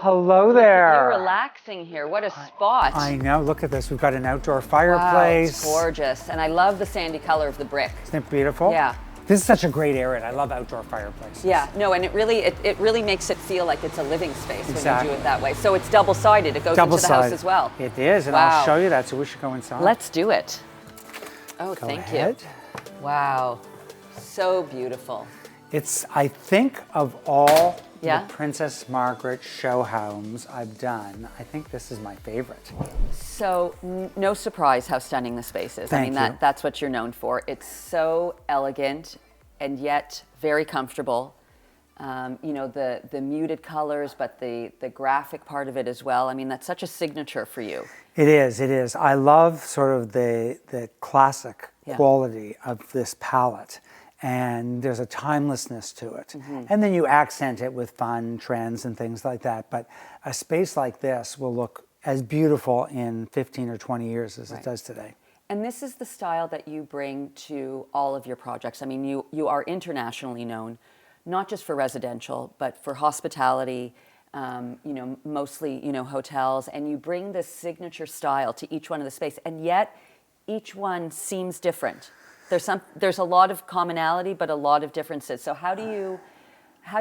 Hello there. You're relaxing here. What a spot. I know. Look at this. We've got an outdoor Wow, fireplace. it's gorgeous. And I love the sandy color of the brick. Isn't it beautiful? Yeah. This is such a great area. I love outdoor fireplaces. Yeah, no, and it really makes it feel like it's a living space Exactly. when you do it that way. So it's double-sided. It goes into the house as well. It is, and Wow. I'll show you that, so we should go inside. Let's do it. Oh, Go thank ahead. you. Wow, so beautiful. It's, I think, of all Yeah? the Princess Margaret Showhomes I've done, I think this is my favorite. So no surprise how stunning the space is. Thank you. That's what you're known for. It's so elegant and yet very comfortable. You know, the muted colors, but the graphic part of it as well. I mean, that's such a signature for you. It is, it is. I love sort of the classic Yeah. quality of this palette. And there's a timelessness to it. And then you accent it with fun trends and things like that. But a space like this will look as beautiful in 15 or 20 years as it does today. And this is the style that you bring to all of your projects. I mean, you are internationally known, not just for residential, but for hospitality, you know, mostly, you know, hotels. And you bring this signature style to each one of the space. And yet, each one seems different. There's a lot of commonality, but a lot of differences. So how do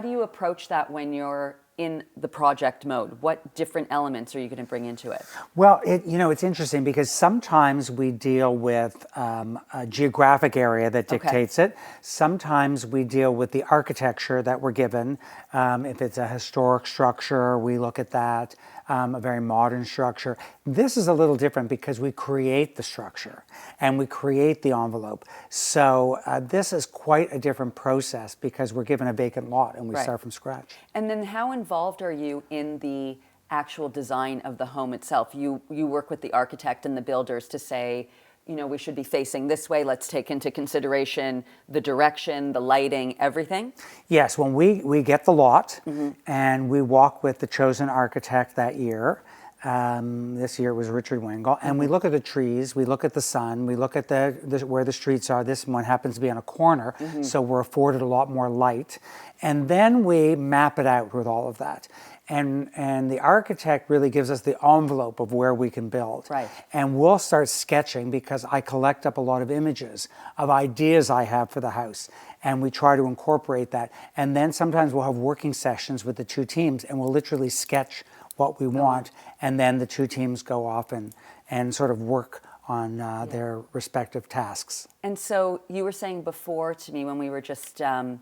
you approach that when you're in the project mode? What different elements are you going to bring into it? Well, you know, it's interesting because sometimes we deal with a geographic area that dictates it. Sometimes we deal with the architecture that we're given. If it's a historic structure, we look at that. A very modern structure. This is a little different because we create the structure and we create the envelope. So this is quite a different process because we're given a vacant lot and we start from scratch. And then how involved are you in the actual design of the home itself? You work with the architect and the builders to say, you know, we should be facing this way. Let's take into consideration the direction, the lighting, everything. Yes, when we get the lot and we walk with the chosen architect that year, this year it was Richard Wingle, and we look at the trees, we look at the sun, we look at where the streets are. This one happens to be on a corner, so we're afforded a lot more light. And then we map it out with all of that. And the architect really gives us the envelope of where we can build. Right. And we'll start sketching because I collect up a lot of images of ideas I have for the house. And we try to incorporate that. And then sometimes we'll have working sessions with the two teams and we'll literally sketch what we want. And then the two teams go off and sort of work on their respective tasks. And so you were saying before to me when we were just chatting,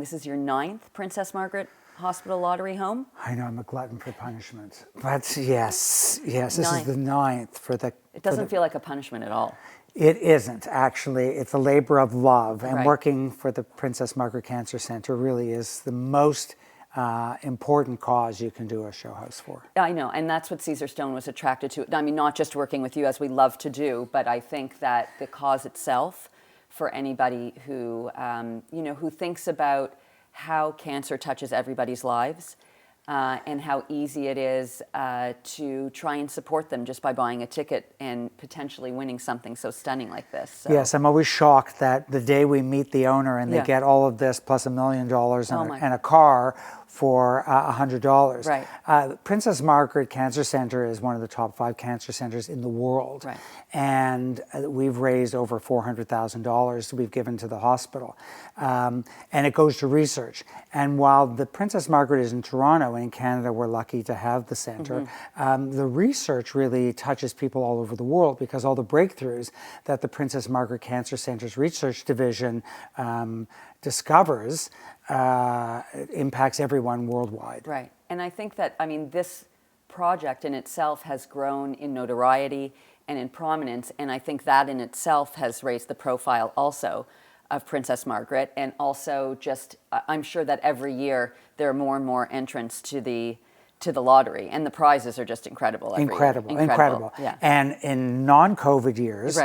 this is your 9th Princess Margaret Hospital Lottery home? I know I'm a glutton for punishment, but yes, this is the 9th for the... It doesn't feel like a punishment at all. It isn't, actually. It's a labor of love, and working for the Princess Margaret Cancer Center really is the most important cause you can do a show house for. I know, and that's what Caesarstone was attracted to. I mean, not just working with you, as we love to do, but I think that the cause itself, for anybody who, you know, who thinks about how cancer touches everybody's lives and how easy it is to try and support them just by buying a ticket and potentially winning something so stunning like this. So. Yes, I'm always shocked that the day we meet the owner and they get all of this plus $1 million and a car for $100. Right. Princess Margaret Cancer Center is one of the top 5 cancer centers in the world. Right. And we've raised over $400,000 we've given to the hospital. And it goes to research. And while the Princess Margaret is in Toronto, and in Canada we're lucky to have the center, the research really touches people all over the world because all the breakthroughs that the Princess Margaret Cancer Center's research division discovers impacts everyone worldwide. Right. And I think that, I mean, this project in itself has grown in notoriety and in prominence, and I think that in itself has raised the profile also of Princess Margaret, and also just, I'm sure that every year there are more and more entrants to the lottery, and the prizes are just incredible. Incredible. Yeah. And in non-COVID years,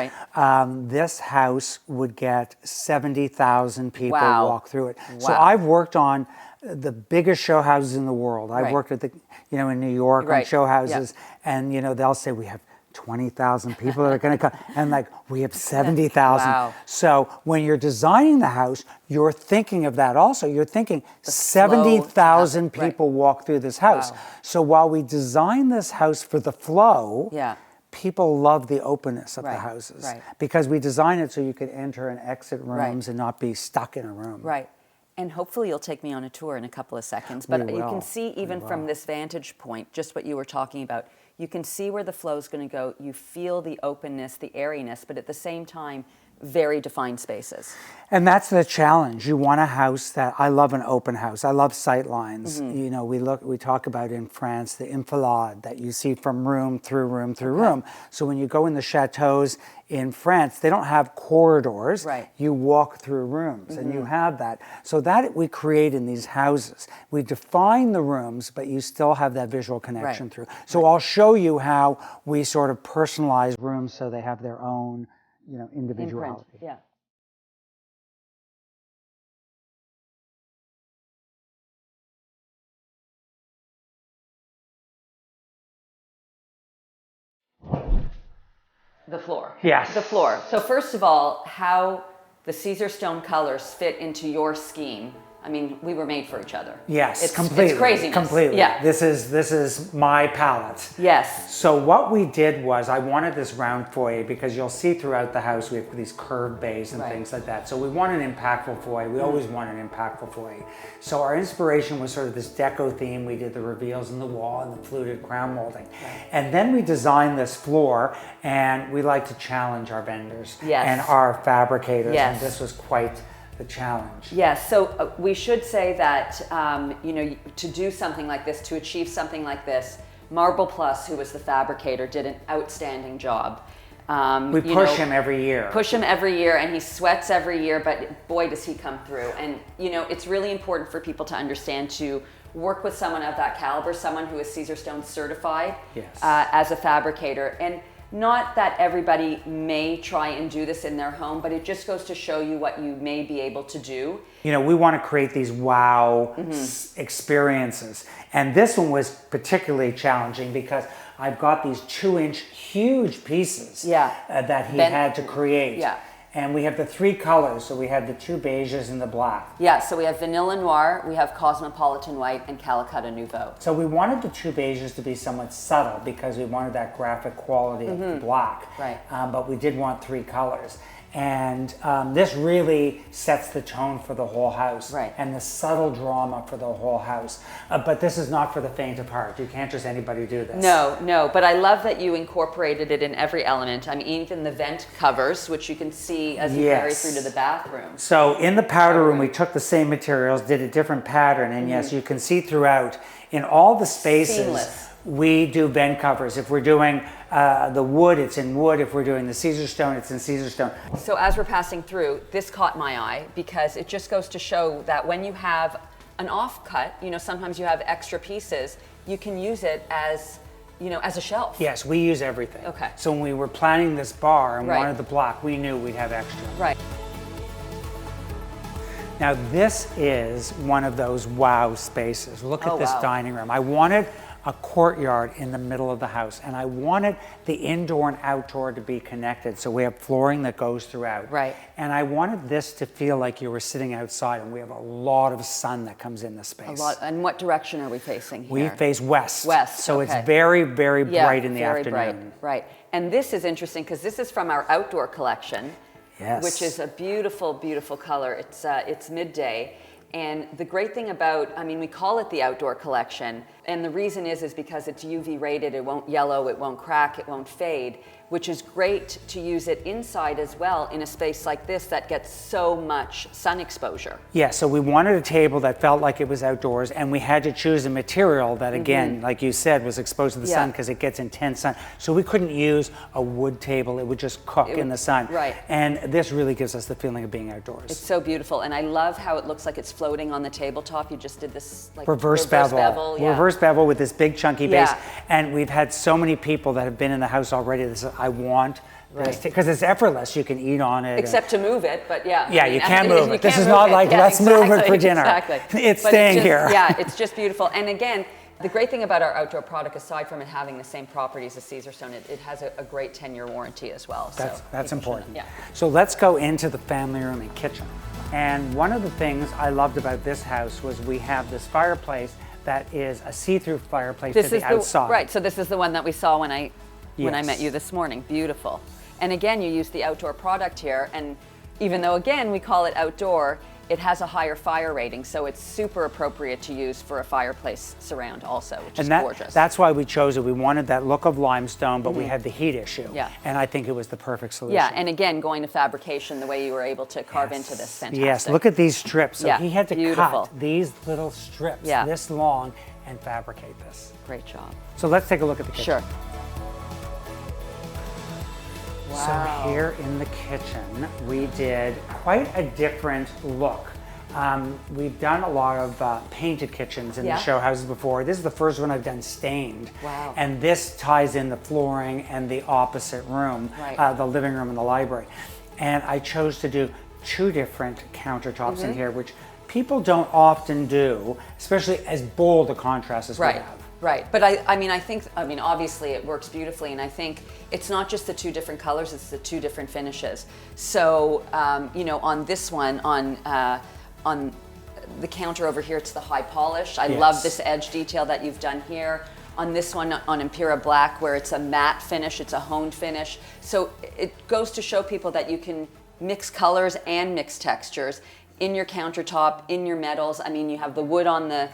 this house would get 70,000 people walk through it. So I've worked on the biggest show houses in the world. I've worked at in New York on show houses, and they'll say we have 20,000 people that are going to come. And like, we have 70,000. Wow. So when you're designing the house, you're thinking of that also. You're thinking 70,000 people walk through this house. Wow. So while we design this house for the flow, people love the openness of the houses. Because we design it so you could enter and exit rooms and not be stuck in a room. Right. And hopefully you'll take me on a tour in a couple of seconds. But you can see even from this vantage point, just what you were talking about, you can see where the flow is going to go. You feel the openness, the airiness, but at the same time, very defined spaces. And that's the challenge. You want a house that, I love an open house. I love sight lines. You know, we talk about in France the enfilade that you see from room through room through room. So when you go in the chateaus in France, they don't have corridors. You walk through rooms and you have that. So that we create in these houses. We define the rooms, but you still have that visual connection through. So I'll show you how we sort of personalize rooms so they have their own, you know, individuality. Imprint. The floor. Yes. The floor. So first of all, how the Caesarstone colors fit into your scheme. I mean, we were made for each other. Yes, completely. It's craziness. Completely. Yeah. This is my palette. Yes. So what we did was, I wanted this round foyer because you'll see throughout the house we have these curved bays and things like that. So we want an impactful foyer. We always want an impactful foyer. So our inspiration was sort of this deco theme. We did the reveals in the wall and the fluted crown molding. And then we designed this floor, and we like to challenge our vendors and our fabricators. And this was quite the challenge. Yes, so we should say that, you know, to do something like this, to achieve something like this, Marble Plus, who was the fabricator, did an outstanding job. We push him every year. Push him every year, and he sweats every year, but boy, does he come through. And, you know, it's really important for people to understand to work with someone of that caliber, someone who is Caesarstone certified as a fabricator. And not that everybody may try and do this in their home, but it just goes to show you what you may be able to do. You know, we want to create these wow experiences. And this one was particularly challenging because I've got these 2-inch huge pieces that he had to create. And we have the 3 colors, so we have the 2 beiges and the black. Yeah, so we have Vanilla Noir, we have Cosmopolitan White, and Calicut Nouveau. So we wanted the 2 beiges to be somewhat subtle because we wanted that graphic quality of the black. But we did want 3 colors. And this really sets the tone for the whole house and the subtle drama for the whole house. But this is not for the faint of heart. You can't just anybody do this. No, but I love that you incorporated it in every element. I mean, even the vent covers, which you can see as you carry through to the bathroom. So in the powder room, we took the same materials, did a different pattern, and yes, you can see throughout in all the spaces. Seamless. We do vent covers. If we're doing the wood, it's in wood. If we're doing the Caesarstone, it's in Caesarstone. So as we're passing through, this caught my eye because it just goes to show that when you have an offcut, you know, sometimes you have extra pieces, you can use it as, you know, as a shelf. Yes, we use everything. Okay. So when we were planning this bar and wanted the block, we knew we'd have extra. Right. Now this is one of those wow spaces. Look at this dining room. I wanted a courtyard in the middle of the house, and I wanted the indoor and outdoor to be connected. So we have flooring that goes throughout. And I wanted this to feel like you were sitting outside, and we have a lot of sun that comes in the space. A lot. And what direction are we facing here? We face west. West. So it's very, very bright in the very afternoon. Bright. Right. And this is interesting because this is from our outdoor collection. Yes. Which is a beautiful, beautiful color. It's midday. And the great thing about, I mean, we call it the outdoor collection, and the reason is because it's UV rated, it won't yellow, it won't crack, it won't fade, which is great to use it inside as well in a space like this that gets so much sun exposure. Yeah, so we wanted a table that felt like it was outdoors, and we had to choose a material that, again, like you said, was exposed to the sun because it gets intense sun. So we couldn't use a wood table, it would just cook in the sun. And this really gives us the feeling of being outdoors. It's so beautiful, and I love how it looks like it's floating on the tabletop. You just did this like reverse bevel. Reverse bevel with this big chunky base. And we've had so many people that have been in the house already that said, I want this, because it's effortless. You can eat on it. Except to move it, but Yeah, I mean, you can't move it. This is not like, let's move it for dinner. It's staying here. Yeah, it's just beautiful. And again, The great thing about our outdoor product, aside from it having the same properties as Caesarstone, it has a great 10-year warranty as well. That's important. Yeah. So let's go into the family room and kitchen. And one of the things I loved about this house was we have this fireplace that is a see-through fireplace to the outside. Right, so this is the one that we saw when I Yes. met you this morning. Beautiful. And again, you use the outdoor product here, and even though again we call it outdoor, it has a higher fire rating, so it's super appropriate to use for a fireplace surround also, which is gorgeous. That's why we chose it. We wanted that look of limestone, but we had the heat issue. Yeah. And I think it was the perfect solution. Yeah, and again, going to fabrication, the way you were able to carve into this, fantastic. Yes, look at these strips. So Yeah, he had to beautiful. cut these little strips this long and fabricate this. Great job. So let's take a look at the kitchen. Sure. Wow. So here in the kitchen, we did quite a different look. We've done a lot of painted kitchens in the show houses before. This is the first one I've done stained. Wow. And this ties in the flooring and the opposite room, the living room and the library. And I chose to do 2 different countertops in here, which people don't often do, especially as bold a contrast as we have. Right, but I mean, obviously it works beautifully, and I think it's not just the 2 different colors, it's the 2 different finishes. So, you know, on this one, on the counter over here, it's the high polish. I love this edge detail that you've done here. On this one, on Impera Black, where it's a matte finish, it's a honed finish. So it goes to show people that you can mix colors and mix textures in your countertop, in your metals. I mean, you have the wood on the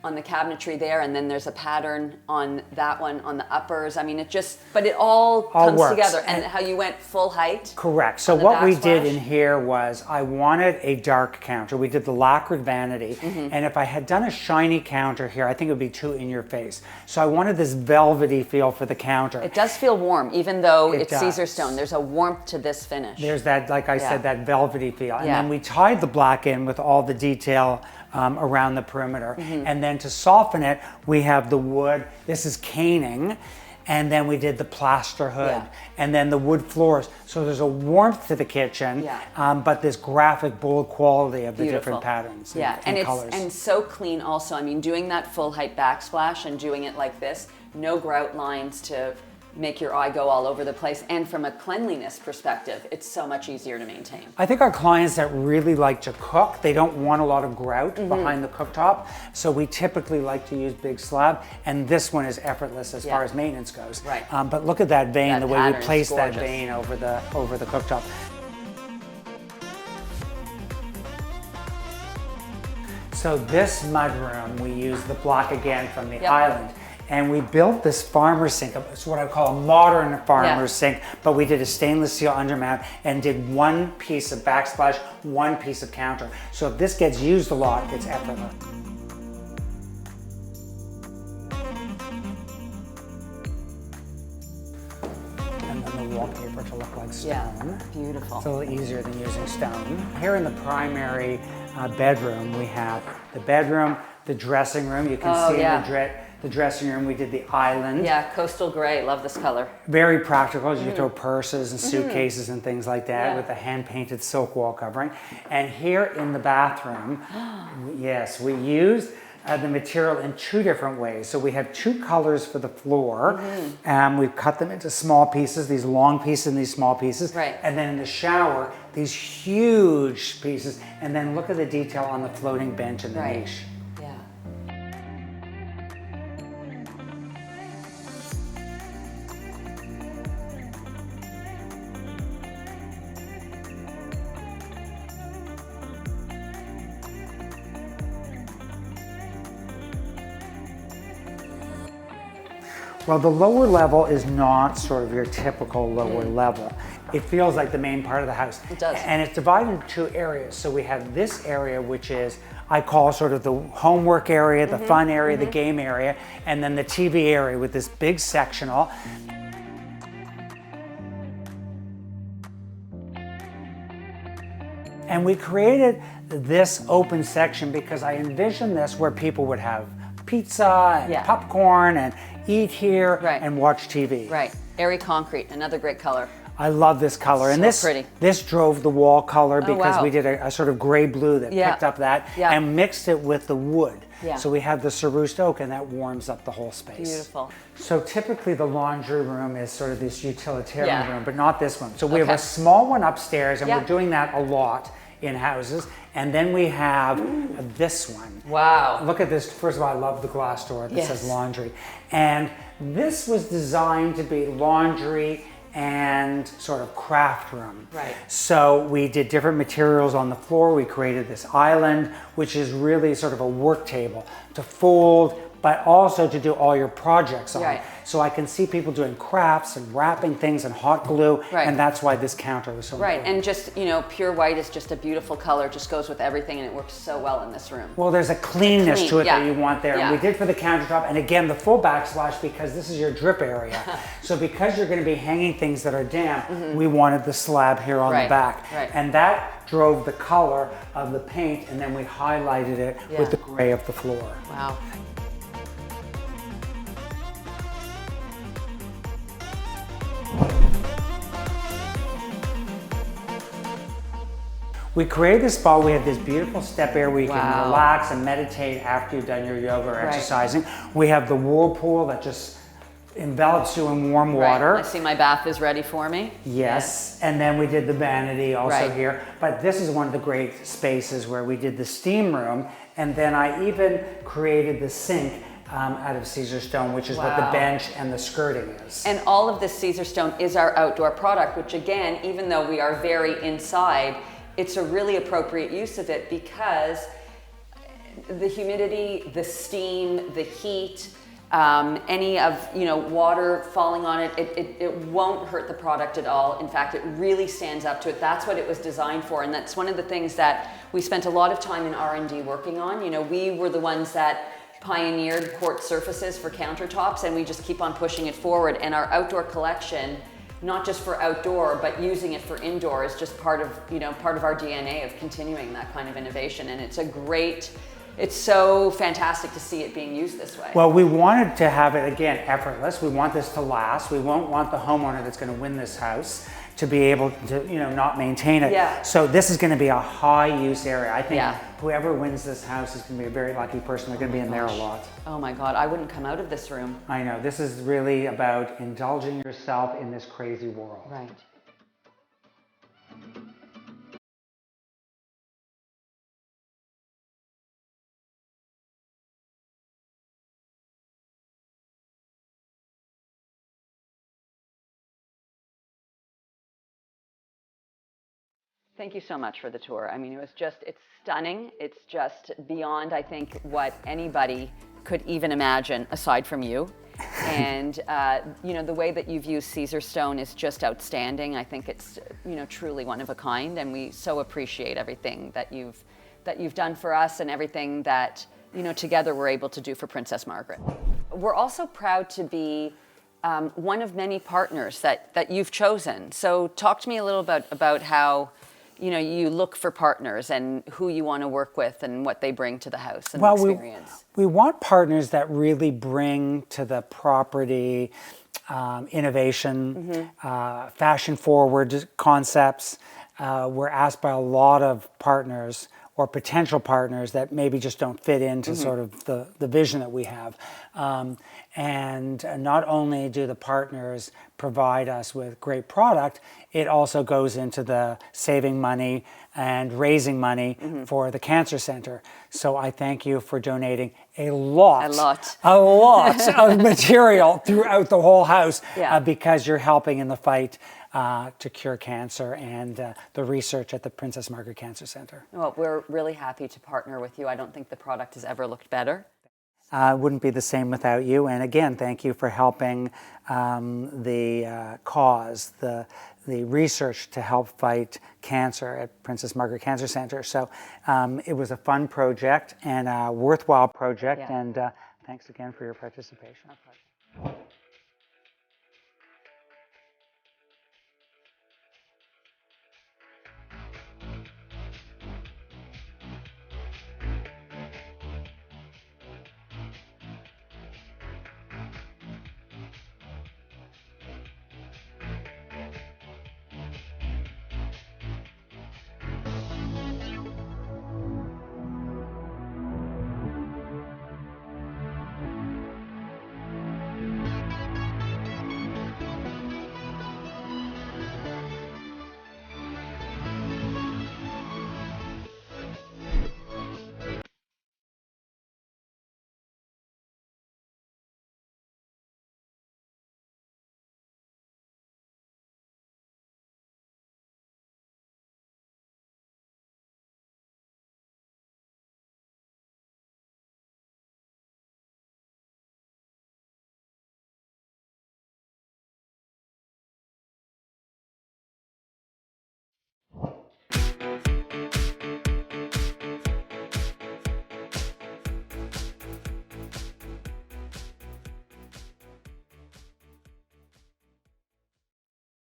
cabinetry there, and then there's a pattern on that one on the uppers. I mean, but it all comes works together. And how you went full height. Correct. So what we did in here was I wanted a dark counter. We did the lacquered vanity. And if I had done a shiny counter here, I think it would be too in your face. So I wanted this velvety feel for the counter. It does feel warm, even though it's Caesarstone. There's a warmth to this finish. There's that, like I said, that velvety feel. And then we tied the black in with all the detail around the perimeter. And then to soften it, we have the wood. This is caning. And then we did the plaster hood. And then the wood floors. So there's a warmth to the kitchen, but this graphic, bold quality of the different patterns and colors. And so clean also. I mean, doing that full height backsplash and doing it like this, no grout lines to make your eye go all over the place. And from a cleanliness perspective, it's so much easier to maintain. I think our clients that really like to cook, they don't want a lot of grout behind the cooktop. So we typically like to use big slab. And this one is effortless as far as maintenance goes. Right. But look at that vein, the way we place that gorgeous. vein over the cooktop. So this mudroom, we use the block again from the island. And we built this farmer's sink. It's what I call a modern farmer's sink, but we did a stainless steel undermount and did 1 piece of backsplash, 1 piece of counter. So if this gets used a lot, it's effortless. And then the wallpaper to look like stone. Yeah, beautiful. It's a little easier than using stone. Here in the primary bedroom, we have the bedroom, the dressing room. You can see the dressing room, we did the island. Yeah, coastal gray, love this color. Very practical, you throw purses and suitcases and things like that with the hand-painted silk wall covering. And here in the bathroom, yes, we used the material in 2 different ways. So we have 2 colors for the floor. We've cut them into small pieces, these long pieces and these small pieces. Right. And then in the shower, these huge pieces. And then look at the detail on the floating bench in the niche. Well, the lower level is not sort of your typical lower level. It feels like the main part of the house. It does. And it's divided into 2 areas. So we have this area, which is, I call sort of the homework area, the fun area, the game area, and then the TV area with this big sectional. And we created this open section because I envisioned this where people would have pizza and popcorn and eat here and watch TV. Right. Airy concrete, another great color. I love this color. And So pretty. this drove the wall color because wow. we did a sort of gray blue that picked up that and mixed it with the wood. Yeah. So we have the Caesarstone oak, and that warms up the whole space. Beautiful. So typically the laundry room is sort of this utilitarian room, but not this one. So we have Okay. a small one upstairs, and Yeah. we're doing that a lot in houses. And then we have this one. Wow. Look at this. First of all, I love the glass door that Yes. says laundry. And this was designed to be laundry and sort of craft room. Right. So we did different materials on the floor. We created this island, which is really sort of a work table to fold, but also to do all your projects on. Right. So I can see people doing crafts and wrapping things and hot glue, Right. and that's why this counter was so Right, important. and just, you know, pure white is just a beautiful color, just goes with everything, and it works so well in this room. Well, there's a cleanness Clean, to it yeah. that you want there. Yeah. And we did for the countertop, and again, the full backsplash, because this is your drip area. So because you're going to be hanging things that are damp, we wanted the slab here on Right, the back. right. And that drove the color of the paint, and then we highlighted it Yeah. with the gray of the floor. Wow. We created this spot. We have this beautiful step area where you can Wow. relax and meditate after you've done your yoga or Right. exercising. We have the whirlpool that just envelops you in warm Right. water. I see my bath is ready for me. Yes, and then we did the vanity also Right. here. But this is one of the great spaces where we did the steam room, and then I even created the sink out of Caesarstone, which is what the Wow. bench and the skirting is. And all of this Caesarstone is our outdoor product, which again, even though we are very inside, it's a really appropriate use of it because the humidity, the steam, the heat, any of water falling on it, it won't hurt the product at all. In fact, it really stands up to it. That's what it was designed for, and that's one of the things that we spent a lot of time in R&D working on. You know, we were the ones that pioneered quartz surfaces for countertops, and we just keep on pushing it forward. And our outdoor collection, not just for outdoor, but using it for indoor, is just part of our DNA of continuing that kind of innovation. And it's so fantastic to see it being used this way. Well, we wanted to have it, again, effortless. We want this to last. We won't want the homeowner that's going to win this house to be able to, not maintain it. Yeah. So this is going to be a high use area. I think Yeah. whoever wins this house is going to be a very lucky person. They're going to be in there a lot. Oh my God, I wouldn't come out of this room. I know. This is really about indulging yourself in this crazy world. Right. Thank you so much for the tour. I mean, it's stunning. It's just beyond, I think, what anybody could even imagine aside from you. And, the way that you've used Caesarstone is just outstanding. I think it's, truly one of a kind. And we so appreciate everything that you've done for us and everything that, together we're able to do for Princess Margaret. We're also proud to be one of many partners that you've chosen. So talk to me a little about how you look for partners and who you want to work with and what they bring to the house and the experience. We want partners that really bring to the property innovation, fashion forward concepts. We're asked by a lot of partners or potential partners that maybe just don't fit into sort of the vision that we have. And not only do the partners provide us with great product, it also goes into the saving money and raising money for the Cancer Center. So I thank you for donating a lot of material throughout the whole house because you're helping in the fight to cure cancer and the research at the Princess Margaret Cancer Center. Well, we're really happy to partner with you. I don't think the product has ever looked better. It wouldn't be the same without you. And again, thank you for helping the cause, the research to help fight cancer at Princess Margaret Cancer Center. So it was a fun project and a worthwhile project. And thanks again for your participation.